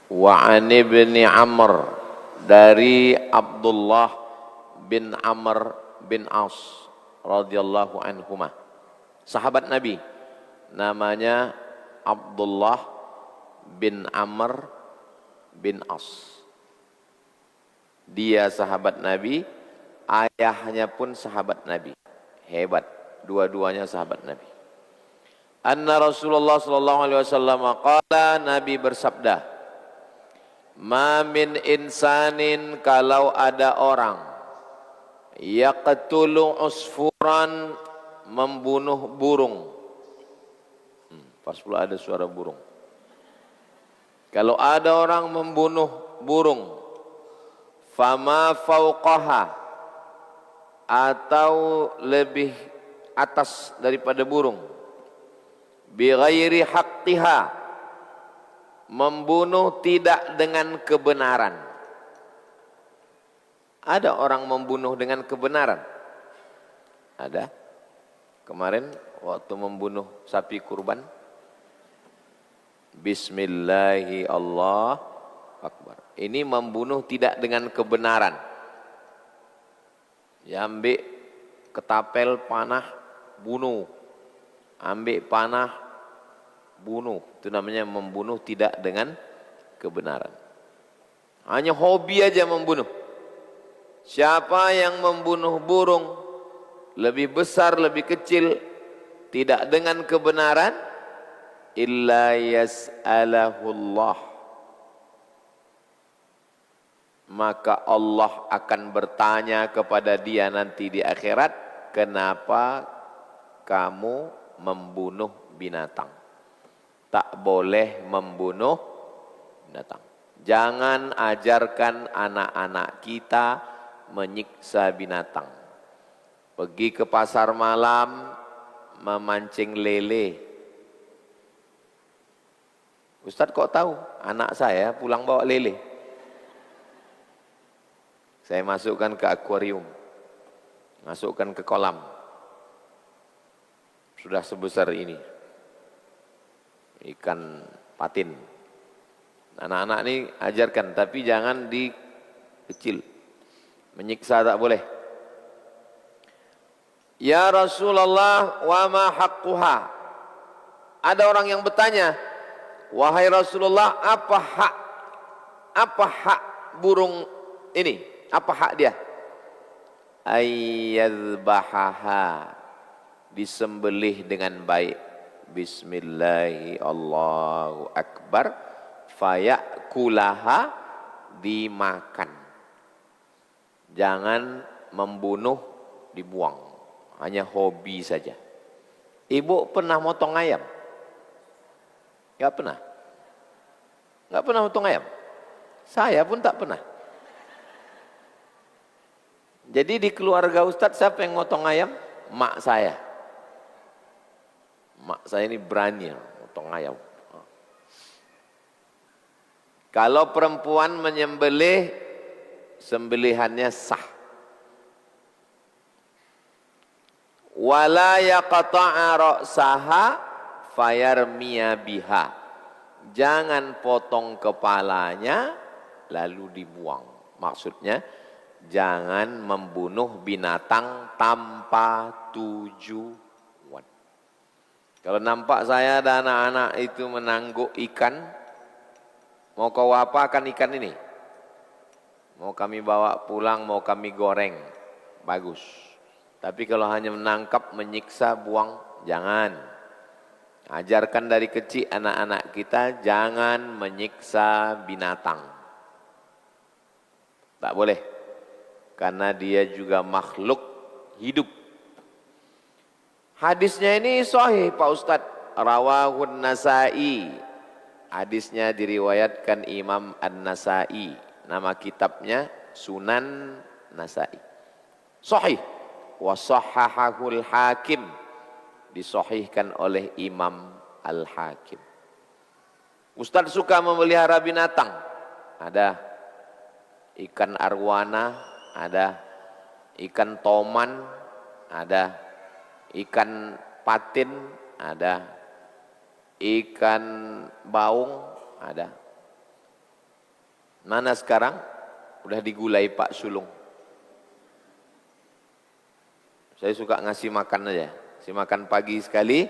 Wa an ibni Amr, dari Abdullah bin Amr bin As radhiyallahu anhuma, sahabat Nabi, namanya Abdullah bin Amr bin As. Dia sahabat Nabi, ayahnya pun sahabat Nabi. Hebat, dua-duanya sahabat Nabi. Anna Rasulullah sallallahu alaihi wasallam qala, Nabi bersabda, ma min insanin, kalau ada orang yaqtulu usfuran, membunuh burung. Pas pula ada suara burung. Kalau ada orang membunuh burung, fama fauqaha, atau lebih atas daripada burung, bighairi haqqiha, membunuh tidak dengan kebenaran. Ada orang membunuh dengan kebenaran? Ada. Kemarin waktu membunuh sapi kurban, bismillahi Allah akbar. Ini membunuh tidak dengan kebenaran. Ya, ambil ketapel panah, bunuh. Ambil panah, bunuh. Itu namanya membunuh tidak dengan kebenaran. Hanya hobi aja membunuh. Siapa yang membunuh burung, lebih besar, lebih kecil, tidak dengan kebenaran, illa yas'alahullah, maka Allah akan bertanya kepada dia nanti di akhirat, kenapa kamu membunuh binatang? Tak boleh membunuh binatang. Jangan ajarkan anak-anak kita menyiksa binatang. Pergi ke pasar malam memancing lele. Ustadz kok tahu? Anak saya pulang bawa lele. Saya masukkan ke akuarium, masukkan ke kolam. Sudah sebesar ini. Ikan patin. Anak-anak ini ajarkan, tapi jangan di kecil. Menyiksa tak boleh. Ya Rasulullah, wa ma haqquha. Ada orang yang bertanya, wahai Rasulullah, apa hak burung ini? Apa hak dia? Ayyadbahaha, disembelih dengan baik. Bismillahi Allahu Akbar, fayakulaha, dimakan. Jangan membunuh, dibuang. Hanya hobi saja. Ibu pernah motong ayam? Enggak pernah. Enggak pernah motong ayam. Saya pun tak pernah. Jadi di keluarga Ustadz siapa yang motong ayam? Mak saya. Mak saya ini berani motong ayam. Kalau perempuan menyembelih, sembelihannya sah. Wala yaqta'a ra'saha fayarmiya biha. Jangan potong kepalanya lalu dibuang. Maksudnya jangan membunuh binatang tanpa tujuan. Kalau nampak saya dan anak-anak itu menangguk ikan, mau kau apakan ikan ini? Mau kami bawa pulang, mau kami goreng, bagus. Tapi kalau hanya menangkap, menyiksa, buang, jangan. Ajarkan dari kecil anak-anak kita, jangan menyiksa binatang. Tak boleh. Karena dia juga makhluk hidup. Hadisnya ini sahih Pak Ustadz. Rawahun Nasai. Hadisnya diriwayatkan Imam An-Nasai. Nama kitabnya Sunan Nasai. Sahih. Wa sahhahahul Hakim. Disahihkan oleh Imam Al-Hakim. Ustadz suka memelihara binatang. Ada ikan arwana, ada ikan toman, ada ikan patin, ada ikan baung, ada Mana sekarang? Udah digulai Pak Sulung. Saya suka ngasih makan aja. Ngasih makan pagi sekali,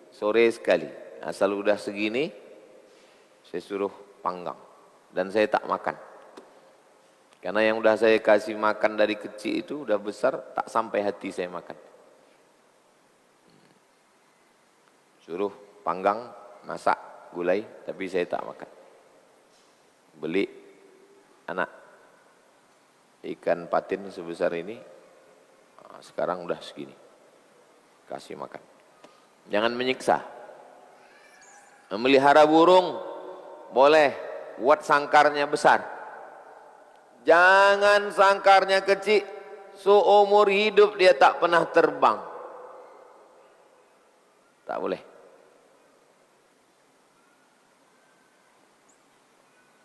sore sekali. Asal udah segini, saya suruh panggang. Dan saya tak makan. Karena yang udah saya kasih makan dari kecil itu udah besar, tak sampai hati saya makan. Suruh panggang, masak, gulai, tapi saya tak makan. Beli anak ikan patin sebesar ini, sekarang udah segini. Kasih makan. Jangan menyiksa. Memelihara burung, boleh. Buat sangkarnya besar. Jangan sangkarnya kecil. Seumur hidup dia tak pernah terbang. Tak boleh.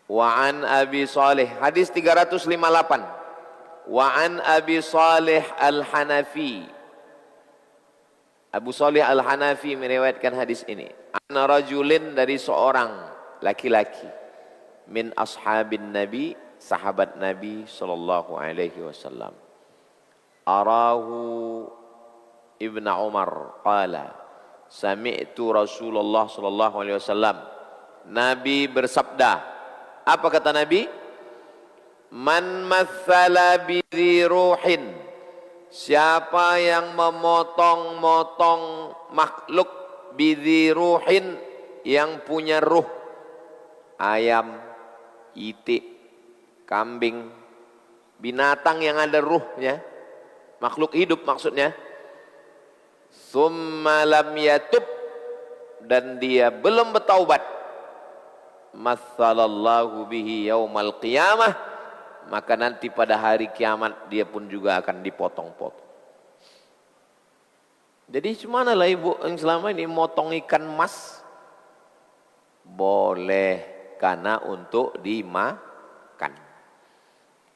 Wa an Abi Salih, hadis 358. Wa an Abi Salih Al-Hanafi. Abu Salih Al-Hanafi meriwayatkan hadis ini. Anna rajulin, dari seorang laki-laki, min ashabin Nabi, sahabat Nabi sallallahu alaihi wasallam. Arahu Ibnu Umar qala sami'tu Rasulullah sallallahu alaihi wasallam. Nabi bersabda. Apa kata Nabi? Man mathala bidhi ruhin. Siapa yang memotong-motong makhluk bidhi ruhin, yang punya ruh. Ayam, itik, kambing, binatang yang ada ruhnya, makhluk hidup maksudnya. Summa lam yatub, dan dia belum bertaubat. Matsalallahu bihi yaumal qiyamah, maka nanti pada hari kiamat dia pun juga akan dipotong-potong. Jadi gimana lah ibu yang selama ini motong ikan mas? Boleh, karena untuk dimakan.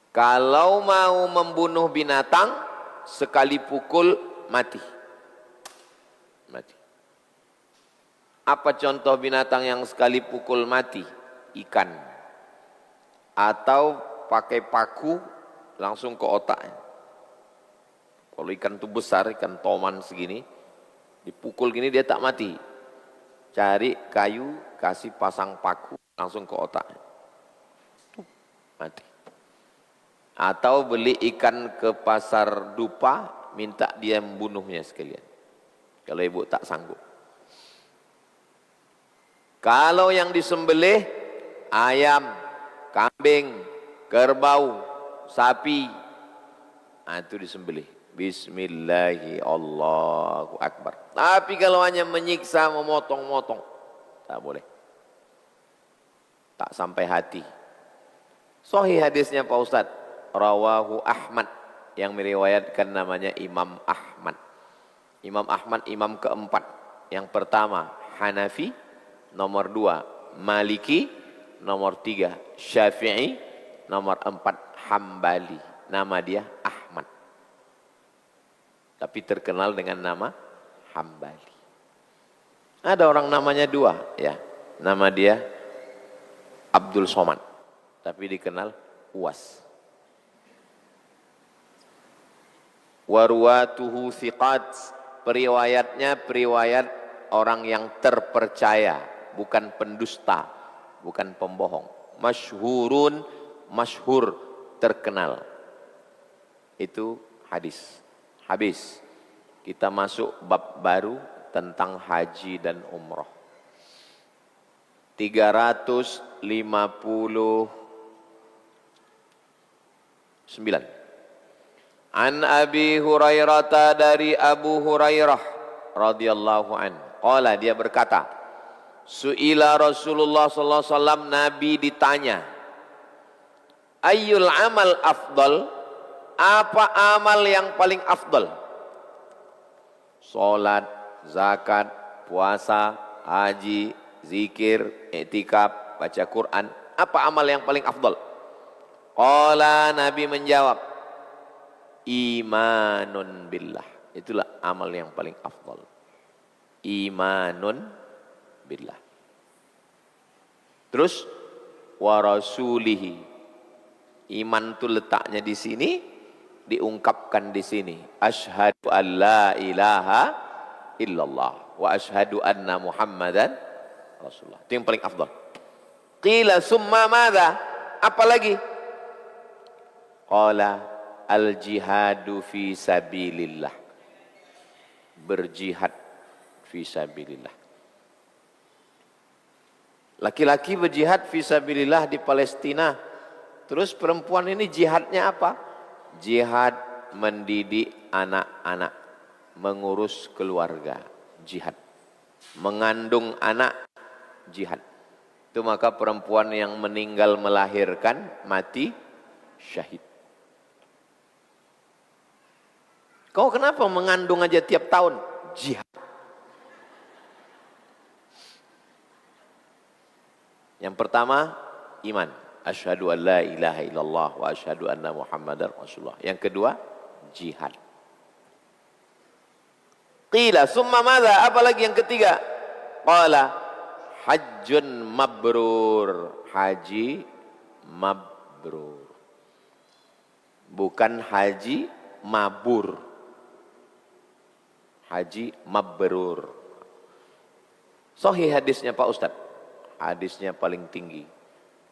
Kalau mau membunuh binatang, sekali pukul mati. Mati. Apa contoh binatang yang sekali pukul mati? Ikan. Atau pakai paku langsung ke otaknya. Kalau ikan itu besar, ikan toman segini, dipukul gini dia tak mati. Cari kayu, kasih pasang paku, langsung ke otaknya. Mati. Atau beli ikan ke pasar dupa, minta dia membunuhnya sekalian. Kalau ibu tak sanggup. Kalau yang disembelih ayam, kambing, kerbau, sapi, itu disembelih. Bismillahi Allahu Akbar. Tapi kalau hanya menyiksa, memotong-motong, tak boleh. Tak sampai hati. Sahih hadisnya Pak Ustadz. Rawahu Ahmad, yang meriwayatkan namanya Imam Ahmad. Imam Ahmad imam keempat. Yang pertama Hanafi, nomor 2 Maliki, nomor 3 Syafi'i, nomor 4 Hambali. Nama dia Ahmad, tapi terkenal dengan nama Hambali. Ada orang namanya 2 ya. Nama dia Abdul Somad, tapi dikenal Uwas. Warwatuhu thiqat, periwayatnya periwayat orang yang terpercaya, bukan pendusta, bukan pembohong. Masyhurun, masyhur, terkenal. Itu hadis. Habis. Kita masuk bab baru tentang haji dan umrah. 359. An Abi Hurairah, dari Abu Hurairah radhiyallahu an. Qala, dia berkata, Su'ila Rasulullah sallallahu alaihi wasallam, Nabi ditanya, Ayyul amal afdal? Apa amal yang paling afdal? Salat, zakat, puasa, haji, zikir, i'tikaf, baca Quran. Apa amal yang paling afdal? Qala, Nabi menjawab, imanun billah. Itulah amal yang paling afdal. Imanun billah. Terus wa rasulihi. Iman itu letaknya di sini, diungkapkan di sini. Asyhadu an la ilaha illallah wa asyhadu anna Muhammadan Rasulullah. Itu yang paling afdal. Qila summa madza? Apa lagi? Qala al jihadu fi sabilillah. Berjihad fi sabilillah. Laki-laki berjihad fi sabilillah di Palestina. Terus perempuan ini jihadnya apa? Jihad mendidik anak-anak, mengurus keluarga, jihad. Mengandung anak, jihad. Itu maka perempuan yang meninggal melahirkan, mati syahid. Kau kenapa mengandung aja tiap tahun? Jihad. Yang pertama, iman. Asyhadu an la ilaha illallah wa asyhadu anna Muhammadar Rasulullah. Yang kedua, jihad. Qila summa madza? Apalagi yang ketiga? Qala hajjun mabrur. Haji mabrur. Bukan haji mabur. Haji mabrur. Sahih hadisnya Pak Ustadz. Hadisnya paling tinggi.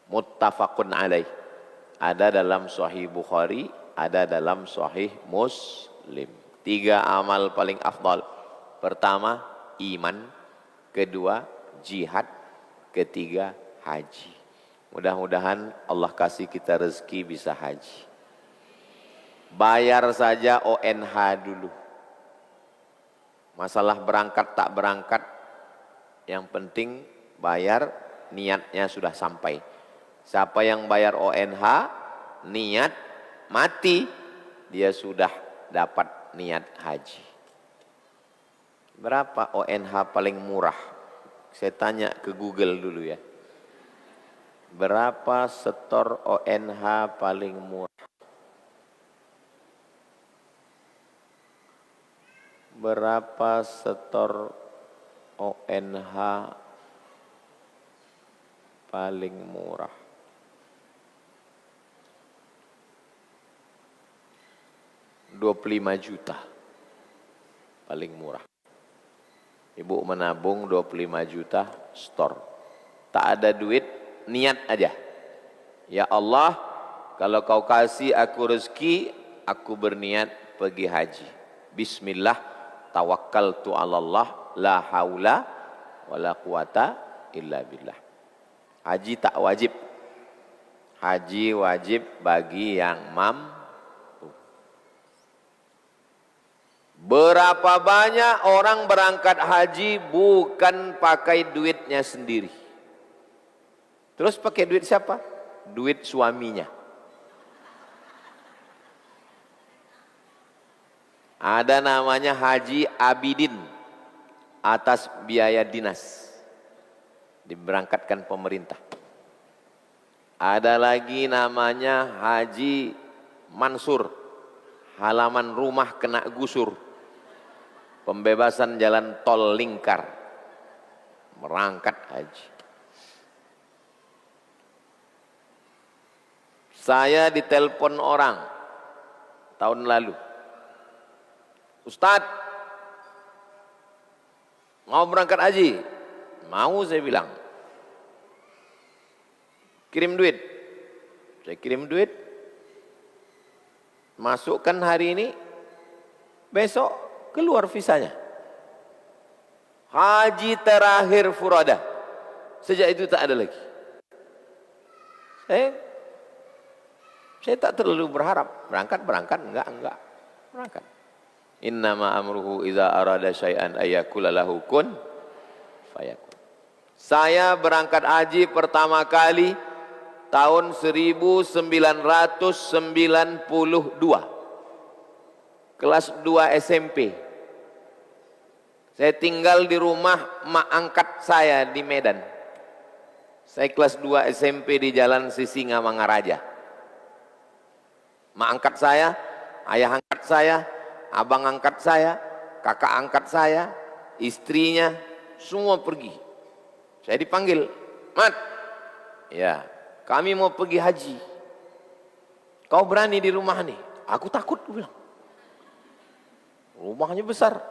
Muttafaqun alaih. Ada dalam Sahih Bukhari, ada dalam Sahih Muslim. 3 amal paling afdal. Pertama, iman. Kedua, jihad. Ketiga, haji. Mudah-mudahan Allah kasih kita rezeki bisa haji. Bayar saja ONH dulu. Masalah berangkat tak berangkat, yang penting bayar, niatnya sudah sampai. Siapa yang bayar ONH, niat, mati, dia sudah dapat niat haji. Berapa ONH paling murah? Saya tanya ke Google dulu ya. Berapa setor ONH paling murah? Berapa setor ONH paling murah? $25 juta paling murah. Ibu menabung 25 juta store. Tak ada duit, niat aja. Ya Allah, kalau kau kasih aku rezeki, aku berniat pergi haji. Bismillah, tawakkaltu 'alallah, la haula wala quwata illa billah. Haji tak wajib. Haji wajib bagi yang mampu. Berapa banyak orang berangkat haji bukan pakai duitnya sendiri. Terus pakai duit siapa? Duit suaminya. Ada namanya Haji Abidin atas biaya dinas. Diberangkatkan pemerintah. Ada lagi namanya Haji Mansur. Halaman rumah kena gusur. Pembebasan jalan tol lingkar. Merangkat haji. Saya ditelepon orang tahun lalu. Ustadz, mau berangkat haji? Mau, saya bilang. Kirim duit. Saya kirim duit. Masukkan hari ini. Besok keluar visanya. Haji terakhir furada. Sejak itu tak ada lagi. Saya tak terlalu berharap. Berangkat, enggak. Berangkat. Innama amruhu iza arada syai'an ayyakula lahu kun fayakun. Saya berangkat haji pertama kali tahun 1992. Kelas 2 SMP. Saya tinggal di rumah mak angkat saya di Medan. Saya kelas 2 SMP di Jalan Sisinga Mangaraja. Mak angkat saya, ayah angkat saya, abang angkat saya, kakak angkat saya, istrinya, semua pergi. Saya dipanggil, Mat, ya, kami mau pergi haji. Kau berani di rumah nih? Aku takut, aku bilang. Rumahnya besar.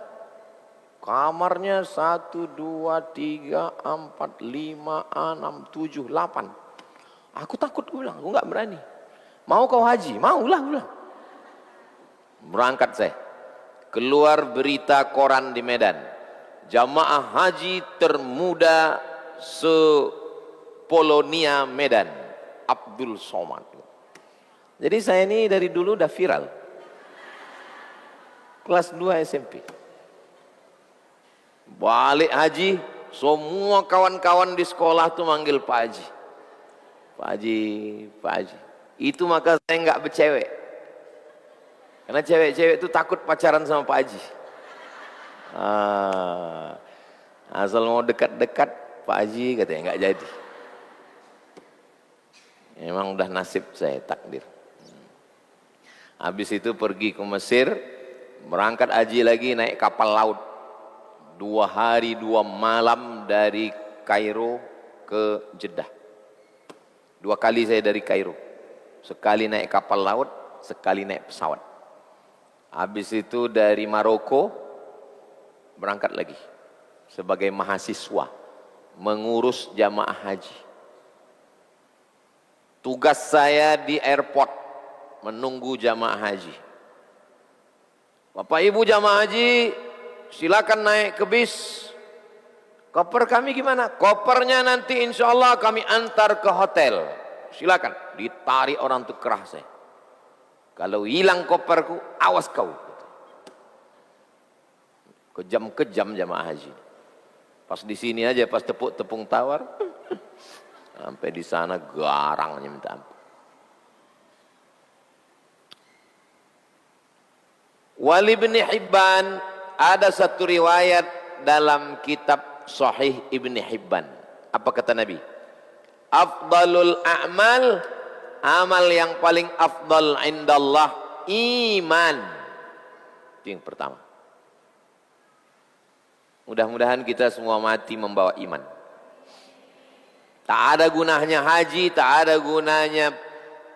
Kamarnya 1, 2, 3, 4, 5, 6, 7, 8. Aku takut, aku bilang. Aku nggak berani. Mau kau haji? Maulah, aku bilang. Berangkat saya. Keluar berita koran di Medan. Jamaah haji termuda se-Polonia Medan. Abdul Somad. Jadi saya ini dari dulu udah viral. Kelas 2 SMP. Balik haji, semua kawan-kawan di sekolah tuh manggil Pak Haji. Pak Haji, Pak Haji. Itu maka saya nggak bercewek. Karena cewek-cewek itu takut pacaran sama Pak Haji. Asal mau dekat-dekat Pak Haji katanya nggak jadi. Memang udah nasib saya, takdir. Habis itu pergi ke Mesir, berangkat haji lagi naik kapal laut. 2 hari 2 malam dari Kairo ke Jeddah. 2 kali saya dari Kairo. Sekali naik kapal laut, sekali naik pesawat. Habis itu dari Maroko, berangkat lagi. Sebagai mahasiswa, mengurus jamaah haji. Tugas saya di airport, menunggu jamaah haji. Bapak Ibu jamaah haji, silakan naik ke bis. Koper kami gimana? Kopernya nanti insya Allah kami antar ke hotel. Silakan. Ditarik orang itu kerah saya. Kalau hilang koperku, awas kau. Kejam-kejam jamaah haji. Pas di sini aja, pas tepung tawar, sampai di sana garangnya minta ampun. Wali bin Hibban, ada satu riwayat dalam kitab Sahih Ibn Hibban. Apa kata Nabi? Afdalul a'mal, amal yang paling afdal indallah, iman. Itu yang pertama. Mudah-mudahan kita semua mati membawa iman. Tak ada gunanya haji, tak ada gunanya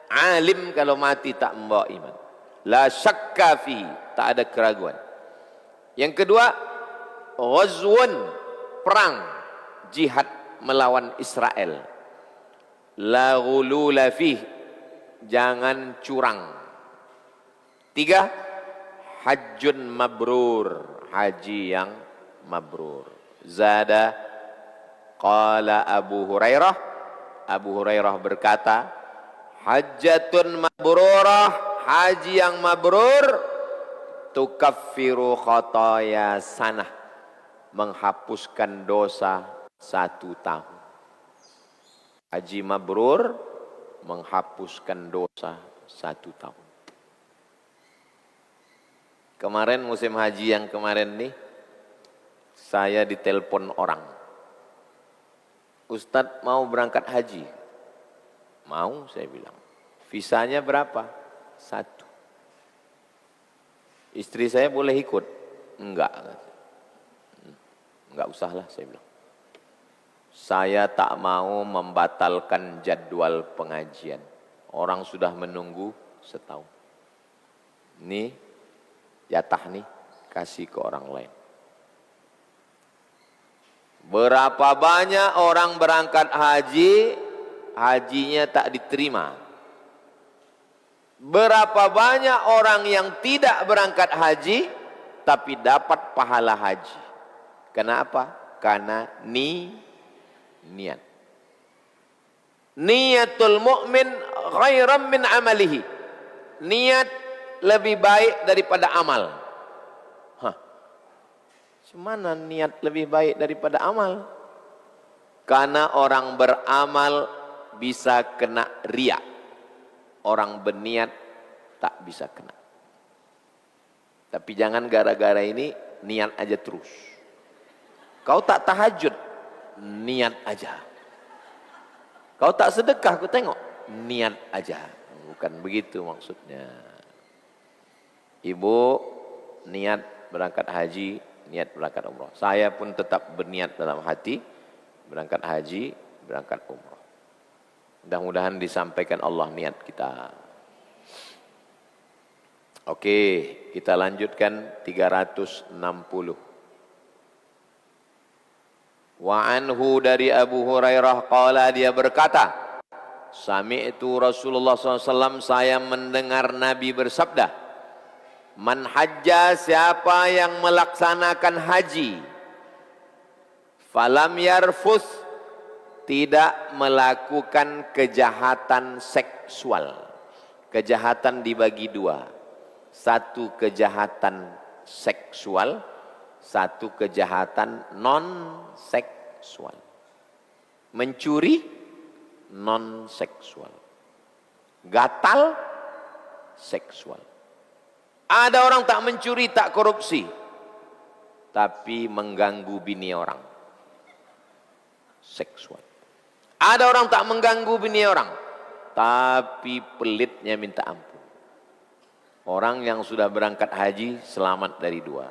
alim kalau mati tak membawa iman. La syakka fi, tak ada keraguan. Yang kedua, ghazwun, perang, jihad melawan Israel. La ghulula fi, jangan curang. 3, hajjun mabrur, haji yang mabrur. Zada qala Abu Hurairah berkata, hajjatun mabrurah, haji yang mabrur, tukaffiru khataya sanah, menghapuskan dosa 1 tahun. Haji mabrur menghapuskan dosa 1 tahun. Kemarin musim haji yang kemarin nih, saya ditelepon orang. Ustadz mau berangkat haji. Mau, saya bilang. Visanya berapa? 1. Istri saya boleh ikut? Enggak. Enggak usahlah, saya bilang. Saya tak mau membatalkan jadwal pengajian. Orang sudah menunggu setahun. Nih, jatah nih, kasih ke orang lain. Berapa banyak orang berangkat haji, hajinya tak diterima. Berapa banyak orang yang tidak berangkat haji, tapi dapat pahala haji. Kenapa? Karena niat. Niatul mu'min khairan min amalihi. Niat lebih baik daripada amal. Cuman niat lebih baik daripada amal? Karena orang beramal bisa kena riya. Orang berniat tak bisa kena. Tapi jangan gara-gara ini niat aja terus. Kau tak tahajud, niat aja. Kau tak sedekah, aku tengok, niat aja. Bukan begitu maksudnya. Ibu niat berangkat haji, niat berangkat umrah. Saya pun tetap berniat dalam hati, berangkat haji, berangkat umrah. Mudah-mudahan disampaikan Allah niat kita. Oke, kita lanjutkan 360. Wa anhu dari Abu Hurairah qala, dia berkata, sami'tu Rasulullah SAW, saya mendengar Nabi bersabda, man hajja, siapa yang melaksanakan haji, falam yarfuth, tidak melakukan kejahatan seksual. Kejahatan dibagi dua, satu kejahatan seksual, satu kejahatan non seksual. Mencuri non seksual, gatal seksual. Ada orang tak mencuri, tak korupsi, tapi mengganggu bini orang, seksual. Ada orang tak mengganggu bini orang, tapi pelitnya minta ampun. Orang yang sudah berangkat haji selamat dari dua,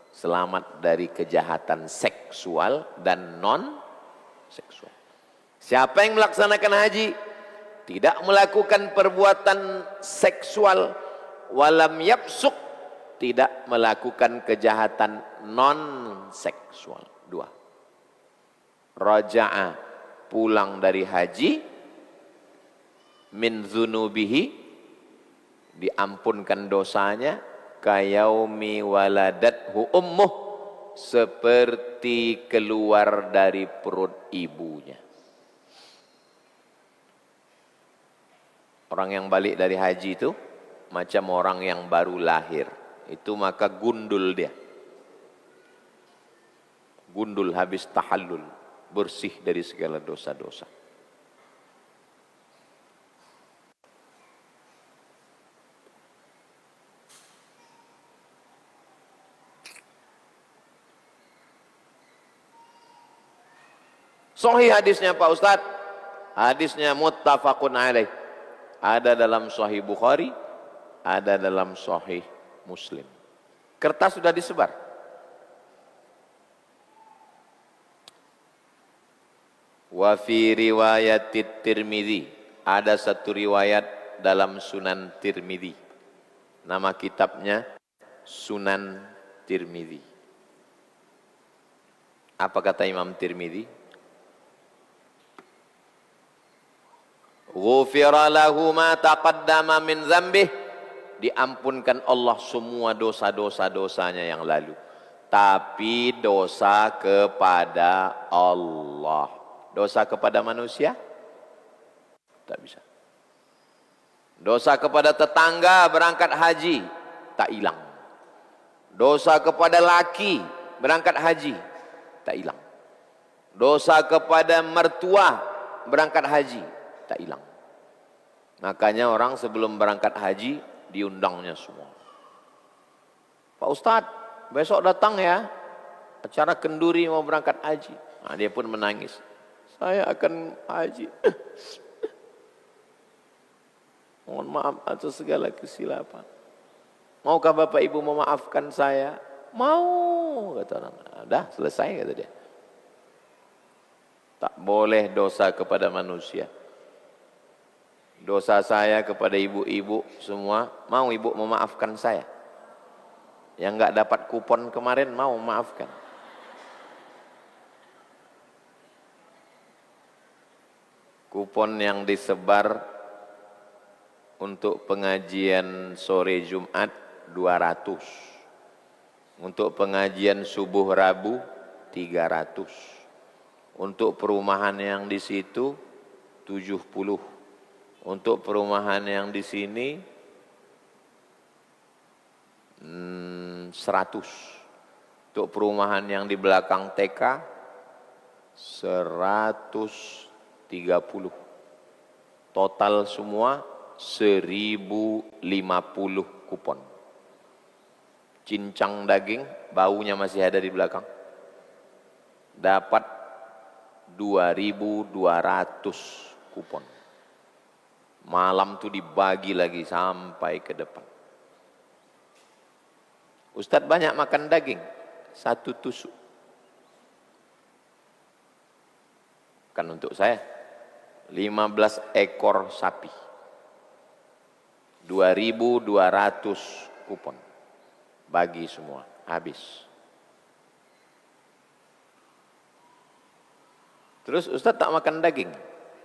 selamat dari kejahatan seksual dan non seksual. Siapa yang melaksanakan haji tidak melakukan perbuatan seksual, walam yapsuk, tidak melakukan kejahatan non seksual. Dua. Raja'a, pulang dari haji, min dzunubihi, diampunkan dosanya, kayaumi waladathu ummuh, seperti keluar dari perut ibunya. Orang yang balik dari haji itu macam orang yang baru lahir. Itu maka gundul dia. Gundul habis tahallul, bersih dari segala dosa-dosa. Sahih hadisnya Pak Ustadz, hadisnya muttafaqun alaih. Ada dalam Sahih Bukhari, ada dalam Sahih Muslim. Kertas sudah disebar. Wa fi riwayat Tirmidzi, ada satu riwayat dalam Sunan Tirmidzi. Nama kitabnya Sunan Tirmidzi. Apa kata Imam Tirmidzi? Ghufira lahu ma taqaddama min dzambih, diampunkan Allah semua dosa-dosa-dosanya yang lalu. Tapi dosa kepada Allah, dosa kepada manusia tak bisa. Dosa kepada tetangga berangkat haji tak hilang. Dosa kepada laki berangkat haji tak hilang. Dosa kepada mertua berangkat haji tak hilang. Makanya orang sebelum berangkat haji diundangnya semua. Pak Ustadz, besok datang ya, acara kenduri mau berangkat haji. Nah, dia pun menangis. Saya akan haji. Mohon maaf atas segala kesilapan. Maukah Bapak Ibu memaafkan saya? Mau, kata orang. Udah selesai, kata dia. Tak boleh dosa kepada manusia. Dosa saya kepada ibu-ibu semua, mau ibu memaafkan saya? Yang enggak dapat kupon kemarin mau memaafkan? Kupon yang disebar untuk pengajian sore Jumat 200. Untuk pengajian subuh Rabu 300. Untuk perumahan yang di situ 70. Untuk perumahan yang di sini 100. Untuk perumahan yang di belakang TK 130. Total semua 1050 kupon. Cincang daging, baunya masih ada di belakang. Dapat 2.200 kupon. Malam tuh dibagi lagi sampai ke depan. Ustadz banyak makan daging, 1 tusuk. Kan untuk saya, 15 ekor sapi. 2.200 kupon. Bagi semua, habis. Terus Ustaz tak makan daging.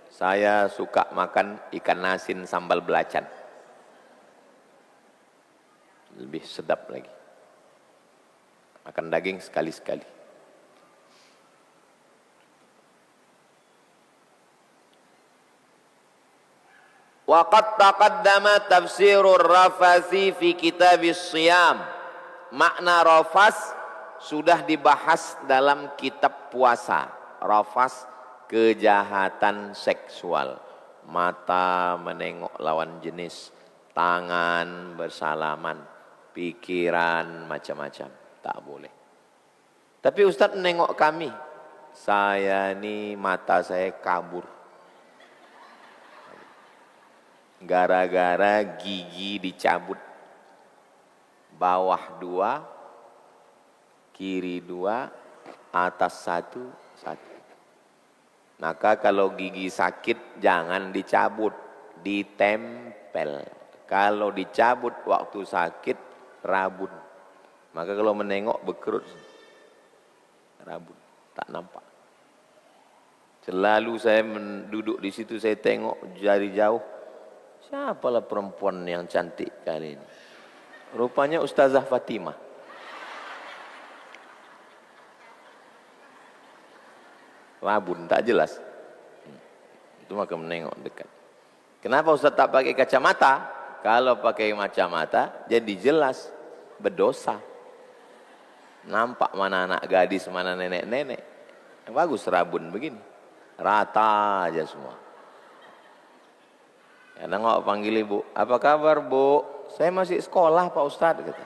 Saya suka makan ikan asin sambal belacan. Lebih sedap lagi. Makan daging sekali-sekali. Waqad taqaddama tafsirur rafasi fi kitabis siyam. Makna rafas sudah dibahas dalam kitab puasa. Rafas, kejahatan seksual. Mata menengok lawan jenis, tangan bersalaman, pikiran macam-macam. Tak boleh. Tapi Ustaz menengok kami. Saya ni mata saya kabur. Gara-gara gigi dicabut. Bawah 2, kiri 2, atas 1. Maka kalau gigi sakit jangan dicabut, ditempel. Kalau dicabut waktu sakit, rabun. Maka kalau menengok berkerut, rabun, tak nampak. Selalu saya duduk di situ, saya tengok dari jauh. Siapalah perempuan yang cantik kali ini? Rupanya Ustazah Fatimah. Rabun, tak jelas. Itu maka menengok dekat. Kenapa Ustaz tak pakai kacamata? Kalau pakai kacamata, jadi jelas berdosa. Nampak mana anak gadis, mana nenek-nenek. Bagus rabun begini. Rata aja semua. Kadang awak panggil ibu, apa kabar bu? Saya masih sekolah Pak Ustadz. Kata.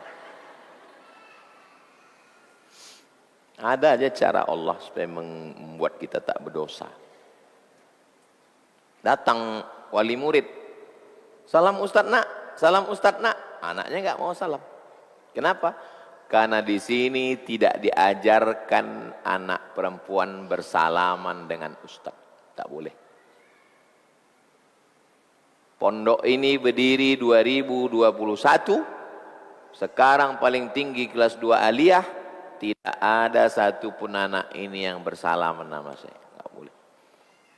Ada aja cara Allah supaya membuat kita tak berdosa. Datang wali murid. Salam Ustadz nak, salam Ustadz nak. Anaknya nggak mau salam. Kenapa? Karena di sini tidak diajarkan anak perempuan bersalaman dengan Ustadz. Tak boleh. Pondok ini berdiri 2021. Sekarang paling tinggi kelas 2 aliyah. Tidak ada satupun anak ini yang bersalaman nama saya. Enggak boleh.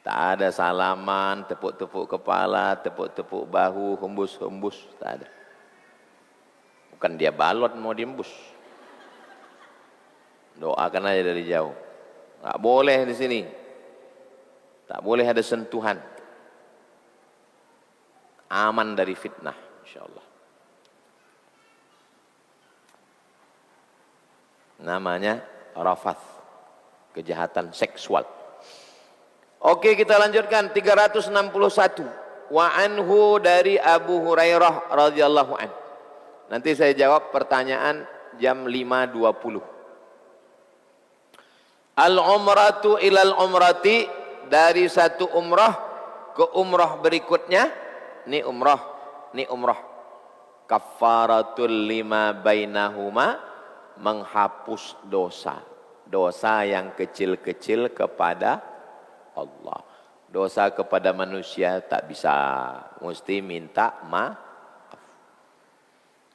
Tak ada salaman, tepuk-tepuk kepala, tepuk-tepuk bahu, hembus-hembus. Tak ada. Bukan dia balon mau diembus. Doakan aja dari jauh. Enggak boleh di sini. Tak boleh ada sentuhan. Aman dari fitnah, insyaallah. Namanya rafath, kejahatan seksual. Oke, kita lanjutkan 361. Wa anhu, dari Abu Hurairah radhiyallahu an. Nanti saya jawab pertanyaan jam 5.20. Al-umratu ilal umrati, dari satu umrah ke umrah berikutnya. Ini umrah. Kafaratul lima bainahuma, menghapus dosa. Dosa yang kecil-kecil kepada Allah. Dosa kepada manusia tak bisa, mesti minta maaf.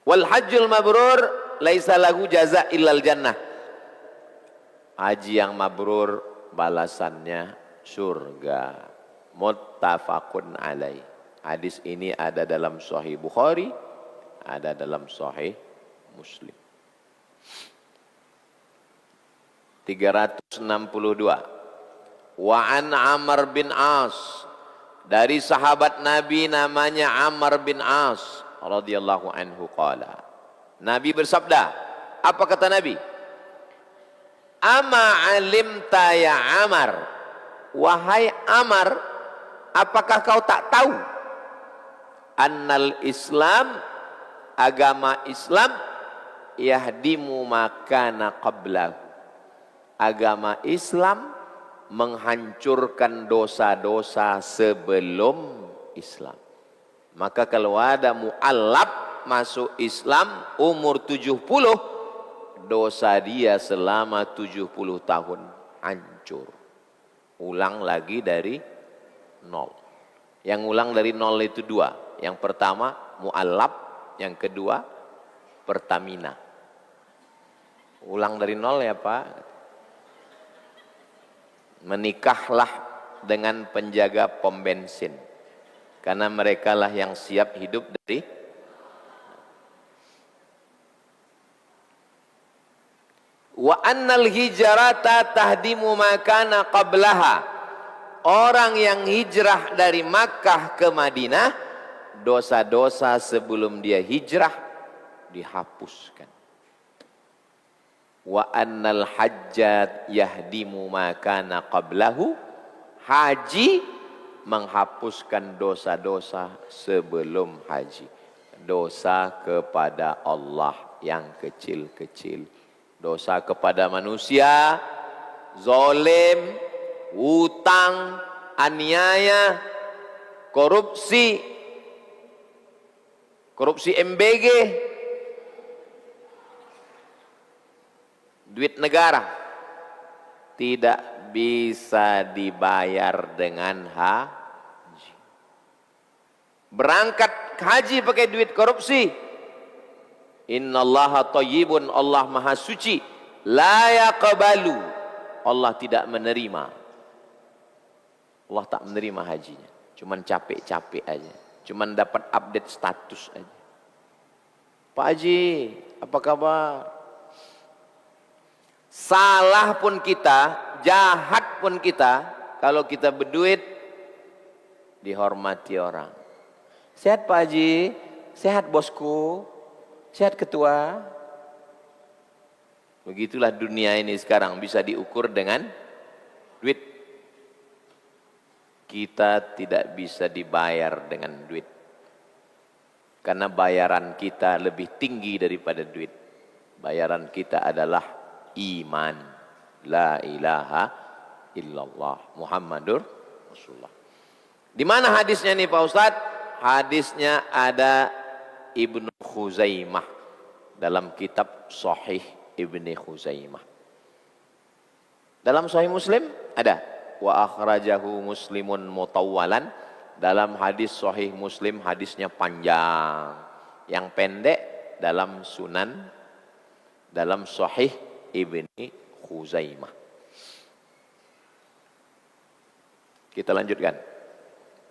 Wal hajjul mabrur laisa lahu jaza illal jannah. Haji yang mabrur balasannya surga. Muttafaqun alaih. Hadis ini ada dalam Sahih Bukhari, ada dalam Sahih Muslim. 362. Wa an Amr bin As, dari sahabat Nabi namanya Amr bin As radhiyallahu anhu qala. Nabi bersabda, apa kata Nabi? Ama alimta ya Amr, wahai Amr, apakah kau tak tahu annal Islam, agama Islam, yahdimu makana qablahu, agama Islam menghancurkan dosa-dosa sebelum Islam. Maka kalau ada mu'allab masuk Islam umur 70, dosa dia selama 70 tahun hancur. Ulang lagi dari nol. Yang ulang dari nol itu dua. Yang pertama mu'allab, yang kedua Pertamina. Ulang dari nol ya Pak. Menikahlah dengan penjaga pom bensin. Karena mereka lah yang siap hidup dari wa annal hijrata tahdimu makana qablaha. Orang yang hijrah dari Makkah ke Madinah, dosa-dosa sebelum dia hijrah dihapuskan. Wa annal hajjat yahdimu makana qablahu. Haji menghapuskan dosa-dosa sebelum haji. Dosa kepada Allah yang kecil-kecil. Dosa kepada manusia, zalim, hutang, aniaya, korupsi MBG, duit negara tidak bisa dibayar dengan haji. Berangkat haji pakai duit korupsi. Innallaha thayyibun, Allah maha suci. La yaqbalu, Allah tidak menerima. Allah tak menerima hajinya. Cuman capek-capek aja. Cuman dapat update status aja. Pak Haji, apa kabar? Salah pun kita, jahat pun kita, kalau kita berduit, dihormati orang. Sehat Pak Haji? Sehat bosku? Sehat ketua? Begitulah dunia ini sekarang, bisa diukur dengan duit. Kita tidak bisa dibayar dengan duit. Karena bayaran kita lebih tinggi daripada duit. Bayaran kita adalah iman. La ilaha illallah Muhammadur Rasulullah. Di mana hadisnya nih Pak Ustadz? Hadisnya ada Ibnu Khuzaimah dalam kitab Sahih Ibnu Khuzaimah. Dalam Sahih Muslim ada wa akhrajahu Muslimun mutawwalan. Dalam hadis Sahih Muslim hadisnya panjang. Yang pendek dalam Sunan, dalam Sahih Ibnu Khuzaimah. Kita lanjutkan.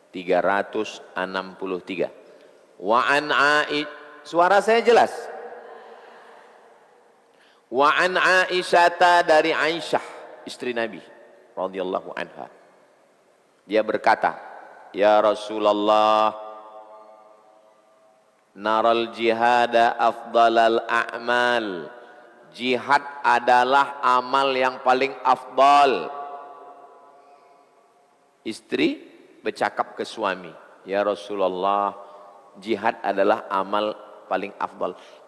363. Wa an suara saya jelas? Wa an Aisyata, dari Aisyah istri Nabi radhiyallahu anha. Dia berkata, ya Rasulullah, naral jihada afdalal a'mal. Jihad adalah amal yang paling afdal. Istri bercakap ke suami, ya Rasulullah, jihad adalah amal paling afdal.